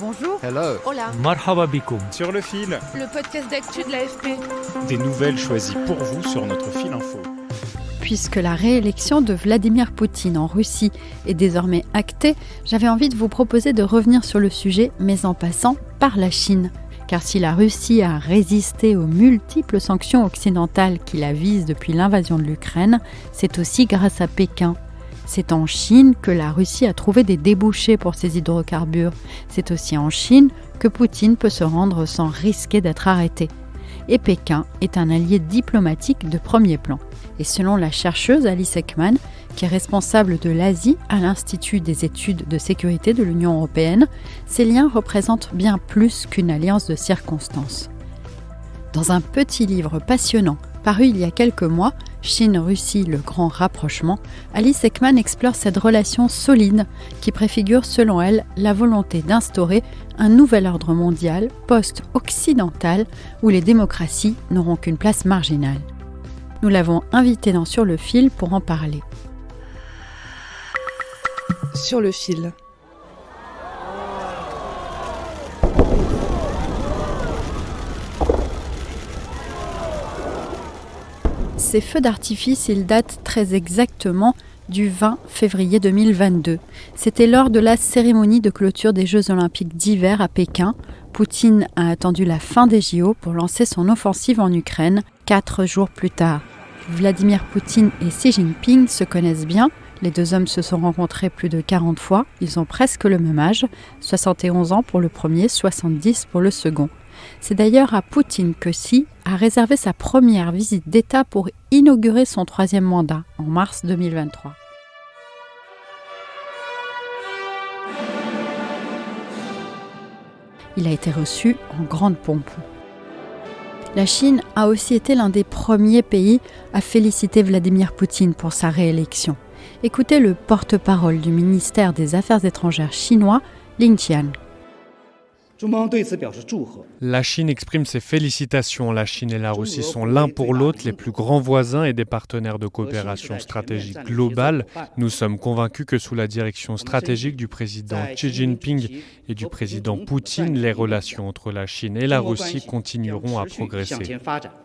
Bonjour. Hello. Hola. Marhaba bikoum. Sur le fil, Le podcast d'actu de l'AFP. des nouvelles choisies pour vous sur notre fil info. Puisque la réélection de Vladimir Poutine en Russie est désormais actée, j'avais envie de vous proposer de revenir sur le sujet, mais en passant par la Chine. Car si la Russie a résisté aux multiples sanctions occidentales qui la visent depuis l'invasion de l'Ukraine, c'est aussi grâce à Pékin. C'est en Chine que la Russie a trouvé des débouchés pour ses hydrocarbures. C'est aussi en Chine que Poutine peut se rendre sans risquer d'être arrêté. Et Pékin est un allié diplomatique de premier plan. Et selon la chercheuse Alice Ekman, qui est responsable de l'Asie à l'Institut des études de sécurité de l'Union européenne, ces liens représentent bien plus qu'une alliance de circonstances. Dans un petit livre passionnant, paru il y a quelques mois, Chine-Russie, le grand rapprochement, Alice Ekman explore cette relation solide qui préfigure selon elle la volonté d'instaurer un nouvel ordre mondial post-occidental où les démocraties n'auront qu'une place marginale. Nous l'avons invitée dans Sur le fil pour en parler. Sur le fil. Ces feux d'artifice, ils datent très exactement du 20 février 2022. C'était lors de la cérémonie de clôture des Jeux Olympiques d'hiver à Pékin. Poutine a attendu la fin des JO pour lancer son offensive en Ukraine, 4 jours plus tard. Vladimir Poutine et Xi Jinping se connaissent bien. Les deux hommes se sont rencontrés plus de 40 fois. Ils ont presque le même âge, 71 ans pour le premier, 70 pour le second. C'est d'ailleurs à Poutine que Xi a réservé sa première visite d'État pour inaugurer son troisième mandat en mars 2023. Il a été reçu en grande pompe. La Chine a aussi été l'un des premiers pays à féliciter Vladimir Poutine pour sa réélection. Écoutez le porte-parole du ministère des Affaires étrangères chinois, Lin Qian. La Chine exprime ses félicitations. La Chine et la Russie sont l'un pour l'autre les plus grands voisins et des partenaires de coopération stratégique globale. Nous sommes convaincus que sous la direction stratégique du président Xi Jinping et du président Poutine, les relations entre la Chine et la Russie continueront à progresser.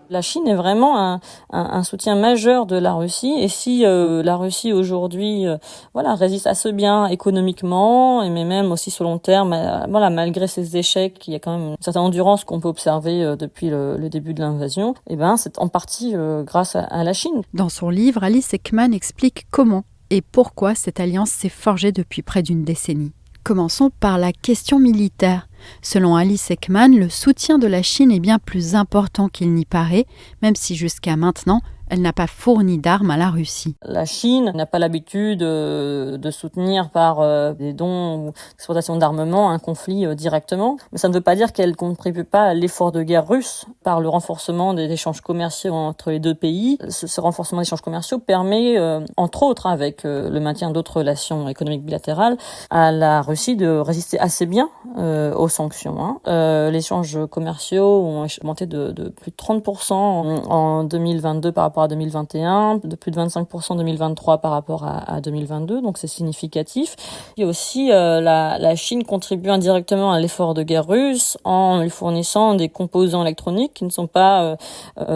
La Chine est vraiment un soutien majeur de la Russie. Et si la Russie aujourd'hui résiste assez bien économiquement, mais même aussi sur long terme, malgré ses échecs, il y a quand même une certaine endurance qu'on peut observer depuis le début de l'invasion, c'est en partie grâce à la Chine. Dans son livre, Alice Ekman explique comment et pourquoi cette alliance s'est forgée depuis près d'une décennie. Commençons par la question militaire. Selon Alice Ekman, le soutien de la Chine est bien plus important qu'il n'y paraît, même si jusqu'à maintenant, elle n'a pas fourni d'armes à la Russie. La Chine n'a pas l'habitude de soutenir par des dons ou exportations d'armement un conflit directement. Mais ça ne veut pas dire qu'elle ne contribue pas à l'effort de guerre russe par le renforcement des échanges commerciaux entre les deux pays. Ce renforcement des échanges commerciaux permet, entre autres, avec le maintien d'autres relations économiques bilatérales, à la Russie de résister assez bien aux sanctions. Les échanges commerciaux ont augmenté de plus de 30% en 2022 par rapport à 2021, de plus de 25% en 2023 par rapport à 2022, donc c'est significatif. Et aussi, la Chine contribue indirectement à l'effort de guerre russe en lui fournissant des composants électroniques qui ne sont pas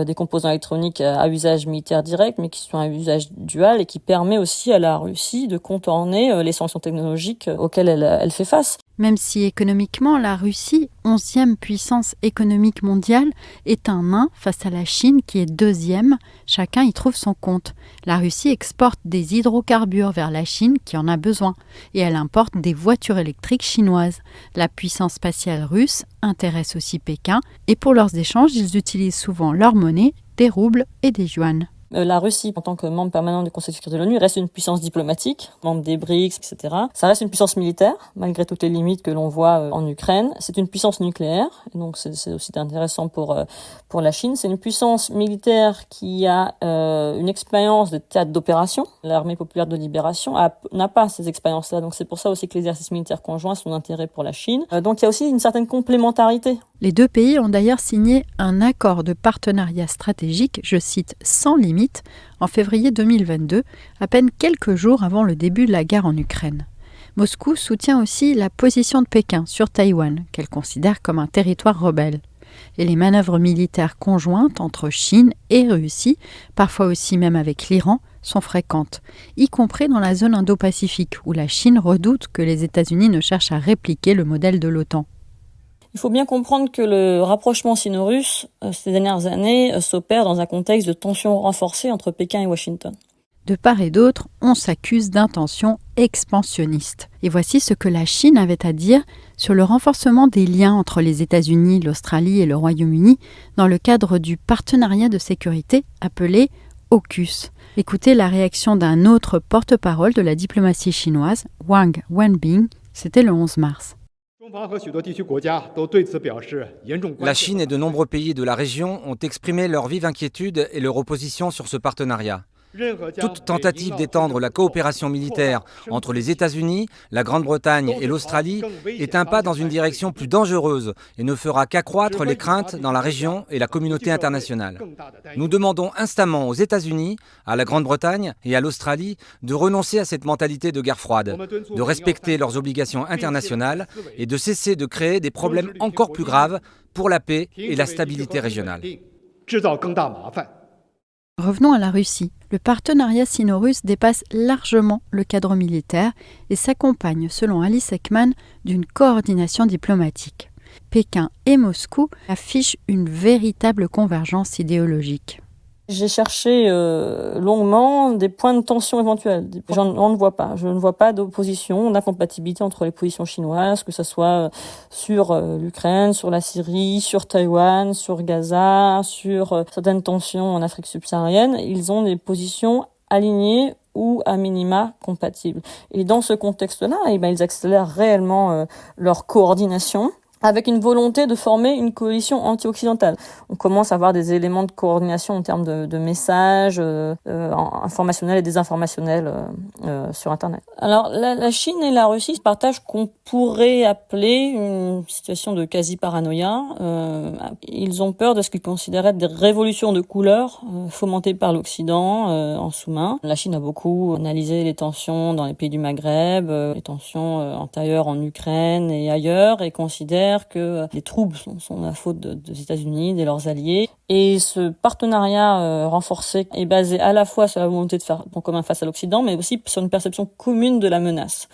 des composants électroniques à usage militaire direct, mais qui sont à usage dual et qui permet aussi à la Russie de contourner les sanctions technologiques auxquelles elle fait face. Même si économiquement, la Russie, 11e puissance économique mondiale, est un nain face à la Chine qui est 2e, chacun y trouve son compte. La Russie exporte des hydrocarbures vers la Chine qui en a besoin et elle importe des voitures électriques chinoises. La puissance spatiale russe intéresse aussi Pékin et pour leurs échanges, ils utilisent souvent leur monnaie, des roubles et des yuans. La Russie, en tant que membre permanent du Conseil de sécurité de l'ONU, reste une puissance diplomatique, membre des BRICS, etc. Ça reste une puissance militaire, malgré toutes les limites que l'on voit en Ukraine. C'est une puissance nucléaire, donc c'est aussi intéressant pour la Chine. C'est une puissance militaire qui a une expérience de théâtre d'opération. L'armée populaire de libération n'a pas ces expériences-là, donc c'est pour ça aussi que les exercices militaires conjoints sont d'intérêt pour la Chine. Donc il y a aussi une certaine complémentarité. Les deux pays ont d'ailleurs signé un accord de partenariat stratégique, je cite, sans limite, en février 2022, à peine quelques jours avant le début de la guerre en Ukraine. Moscou soutient aussi la position de Pékin sur Taïwan, qu'elle considère comme un territoire rebelle. Et les manœuvres militaires conjointes entre Chine et Russie, parfois aussi même avec l'Iran, sont fréquentes, y compris dans la zone Indo-Pacifique, où la Chine redoute que les États-Unis ne cherchent à répliquer le modèle de l'OTAN. Il faut bien comprendre que le rapprochement sino-russe, ces dernières années, s'opère dans un contexte de tensions renforcées entre Pékin et Washington. De part et d'autre, on s'accuse d'intentions expansionnistes. Et voici ce que la Chine avait à dire sur le renforcement des liens entre les États-Unis, l'Australie et le Royaume-Uni dans le cadre du partenariat de sécurité appelé AUKUS. Écoutez la réaction d'un autre porte-parole de la diplomatie chinoise, Wang Wenbing, c'était le 11 mars. La Chine et de nombreux pays de la région ont exprimé leur vive inquiétude et leur opposition sur ce partenariat. Toute tentative d'étendre la coopération militaire entre les États-Unis, la Grande-Bretagne et l'Australie est un pas dans une direction plus dangereuse et ne fera qu'accroître les craintes dans la région et la communauté internationale. Nous demandons instamment aux États-Unis, à la Grande-Bretagne et à l'Australie de renoncer à cette mentalité de guerre froide, de respecter leurs obligations internationales et de cesser de créer des problèmes encore plus graves pour la paix et la stabilité régionale. Revenons à la Russie. Le partenariat sino-russe dépasse largement le cadre militaire et s'accompagne, selon Alice Ekman, d'une coordination diplomatique. Pékin et Moscou affichent une véritable convergence idéologique. J'ai cherché longuement des points de tension éventuels. On ne voit pas. Je ne vois pas d'opposition, d'incompatibilité entre les positions chinoises, que ce soit sur l'Ukraine, sur la Syrie, sur Taïwan, sur Gaza, sur certaines tensions en Afrique subsaharienne. Ils ont des positions alignées ou à minima compatibles. Et dans ce contexte-là, ils accélèrent réellement leur coordination, avec une volonté de former une coalition anti-occidentale. On commence à avoir des éléments de coordination en termes de messages informationnels et désinformationnels sur Internet. Alors, la Chine et la Russie se partagent qu'on pourrait appeler une situation de quasi-paranoïa. Ils ont peur de ce qu'ils considèrent être des révolutions de couleurs fomentées par l'Occident en sous-main. La Chine a beaucoup analysé les tensions dans les pays du Maghreb, les tensions antérieures en Ukraine et ailleurs, et considère que les troubles sont la faute des États-Unis, de leurs alliés. Et ce partenariat renforcé est basé à la fois sur la volonté de faire en commun face à l'Occident, mais aussi sur une perception commune de la menace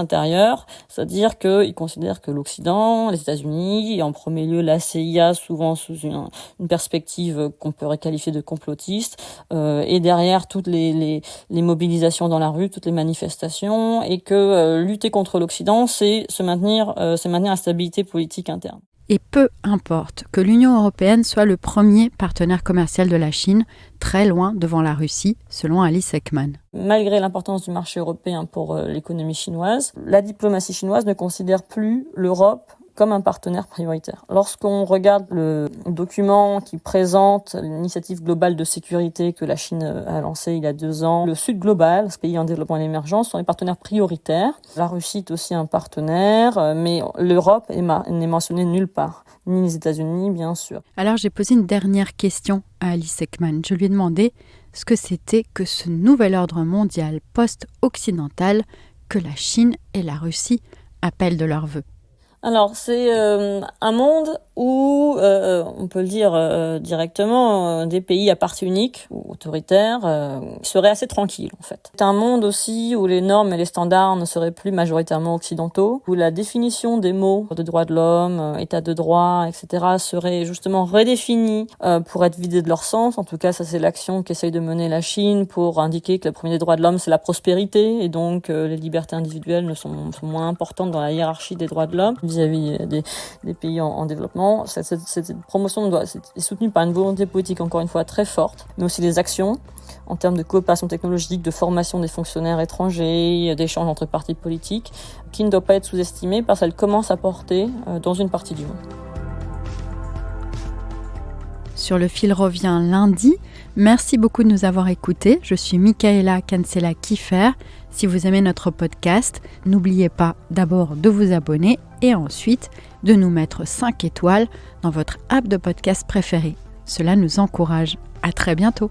intérieure, c'est-à-dire qu'ils considèrent que l'Occident, les États-Unis, et en premier lieu la CIA, souvent sous une perspective qu'on pourrait qualifier de complotiste, et derrière toutes les mobilisations dans la rue, toutes les manifestations, et que lutter contre l'Occident, c'est maintenir la stabilité politique interne. Et peu importe que l'Union européenne soit le premier partenaire commercial de la Chine, très loin devant la Russie, selon Alice Ekman. Malgré l'importance du marché européen pour l'économie chinoise, la diplomatie chinoise ne considère plus l'Europe comme un partenaire prioritaire. Lorsqu'on regarde le document qui présente l'initiative globale de sécurité que la Chine a lancée il y a 2 ans, le Sud global, ce pays en développement et l'émergence, sont les partenaires prioritaires. La Russie est aussi un partenaire, mais l'Europe n'est mentionnée nulle part, ni les États-Unis, bien sûr. Alors j'ai posé une dernière question à Alice Ekman. Je lui ai demandé ce que c'était que ce nouvel ordre mondial post-occidental que la Chine et la Russie appellent de leur vœu. Alors, c'est un monde où, on peut le dire directement, des pays à parti unique ou autoritaires seraient assez tranquilles, en fait. C'est un monde aussi où les normes et les standards ne seraient plus majoritairement occidentaux, où la définition des mots de droits de l'homme, état de droit, etc. serait justement redéfinie pour être vidée de leur sens. En tout cas, ça c'est l'action qu'essaye de mener la Chine pour indiquer que le premier des droits de l'homme, c'est la prospérité, et donc les libertés individuelles sont moins importantes dans la hiérarchie des droits de l'homme vis-à-vis des pays en développement. Cette promotion est soutenue par une volonté politique, encore une fois, très forte, mais aussi des actions en termes de coopération technologique, de formation des fonctionnaires étrangers, d'échanges entre partis politiques, qui ne doit pas être sous-estimée parce qu'elle commence à porter dans une partie du monde. Sur le fil revient lundi. Merci beaucoup de nous avoir écoutés. Je suis Michaela Cancela-Kiefer. Si vous aimez notre podcast, n'oubliez pas d'abord de vous abonner et ensuite de nous mettre 5 étoiles dans votre app de podcast préférée. Cela nous encourage. À très bientôt.